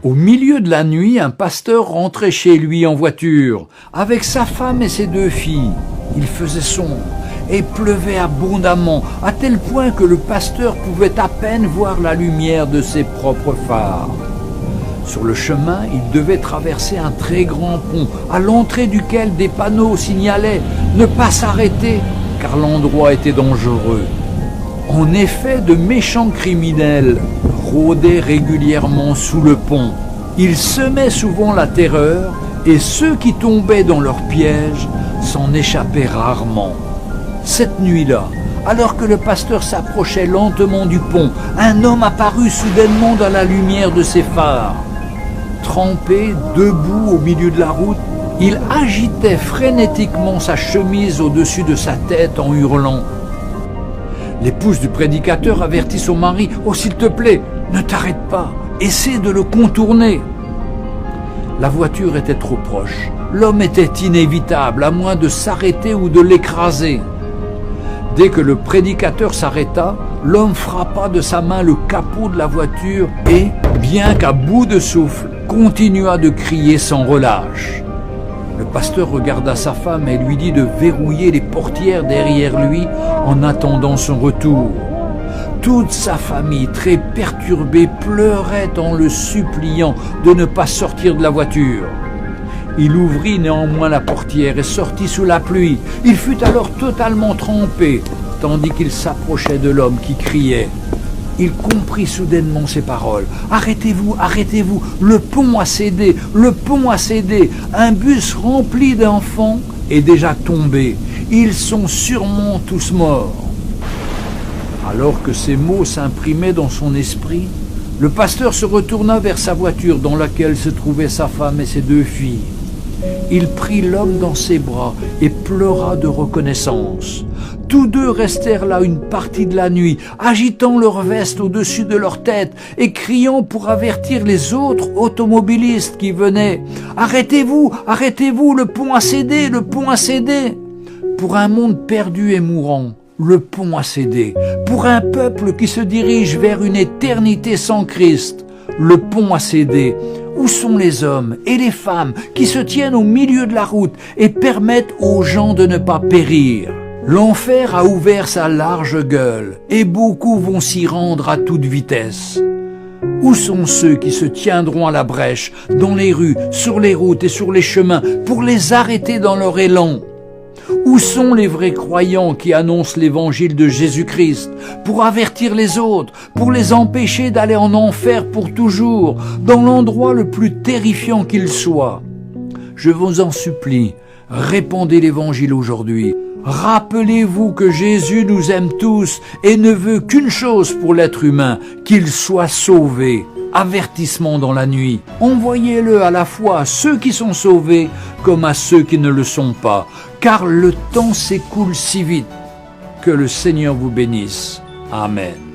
Au milieu de la nuit, un pasteur rentrait chez lui en voiture, avec sa femme et ses 2 filles. Il faisait sombre et pleuvait abondamment, à tel point que le pasteur pouvait à peine voir la lumière de ses propres phares. Sur le chemin, il devait traverser un très grand pont, à l'entrée duquel des panneaux signalaient « Ne pas s'arrêter » car l'endroit était dangereux. En effet, de méchants criminels rôdaient régulièrement sous le pont. Ils semaient souvent la terreur et ceux qui tombaient dans leur piège s'en échappaient rarement. Cette nuit-là, alors que le pasteur s'approchait lentement du pont, un homme apparut soudainement dans la lumière de ses phares. Trempé, debout au milieu de la route, il agitait frénétiquement sa chemise au-dessus de sa tête en hurlant. L'épouse du prédicateur avertit son mari « Oh, s'il te plaît, ne t'arrête pas, essaie de le contourner !» La voiture était trop proche. L'homme était inévitable, à moins de s'arrêter ou de l'écraser. Dès que le prédicateur s'arrêta, l'homme frappa de sa main le capot de la voiture et, bien qu'à bout de souffle, continua de crier sans relâche. Le pasteur regarda sa femme et lui dit de verrouiller les portières derrière lui en attendant son retour. Toute sa famille, très perturbée, pleurait en le suppliant de ne pas sortir de la voiture. Il ouvrit néanmoins la portière et sortit sous la pluie. Il fut alors totalement trempé, tandis qu'il s'approchait de l'homme qui criait. Il comprit soudainement ces paroles. « Arrêtez-vous, arrêtez-vous, le pont a cédé, le pont a cédé. Un bus rempli d'enfants est déjà tombé. Ils sont sûrement tous morts. » Alors que ces mots s'imprimaient dans son esprit, le pasteur se retourna vers sa voiture dans laquelle se trouvaient sa femme et ses 2 filles. Il prit l'homme dans ses bras et pleura de reconnaissance. Tous 2 restèrent là une partie de la nuit, agitant leurs vestes au-dessus de leur tête et criant pour avertir les autres automobilistes qui venaient. « Arrêtez-vous, arrêtez-vous, le pont a cédé, le pont a cédé !» Pour un monde perdu et mourant, le pont a cédé. Pour un peuple qui se dirige vers une éternité sans Christ, le pont a cédé. Où sont les hommes et les femmes qui se tiennent au milieu de la route et permettent aux gens de ne pas périr? L'enfer a ouvert sa large gueule et beaucoup vont s'y rendre à toute vitesse. Où sont ceux qui se tiendront à la brèche, dans les rues, sur les routes et sur les chemins, pour les arrêter dans leur élan? Où sont les vrais croyants qui annoncent l'évangile de Jésus-Christ pour avertir les autres, pour les empêcher d'aller en enfer pour toujours, dans l'endroit le plus terrifiant qu'il soit? Je vous en supplie, répandez l'évangile aujourd'hui. Rappelez-vous que Jésus nous aime tous et ne veut qu'une chose pour l'être humain, qu'il soit sauvé. Avertissement dans la nuit. Envoyez-le à la fois à ceux qui sont sauvés comme à ceux qui ne le sont pas, car le temps s'écoule si vite. Que le Seigneur vous bénisse. Amen.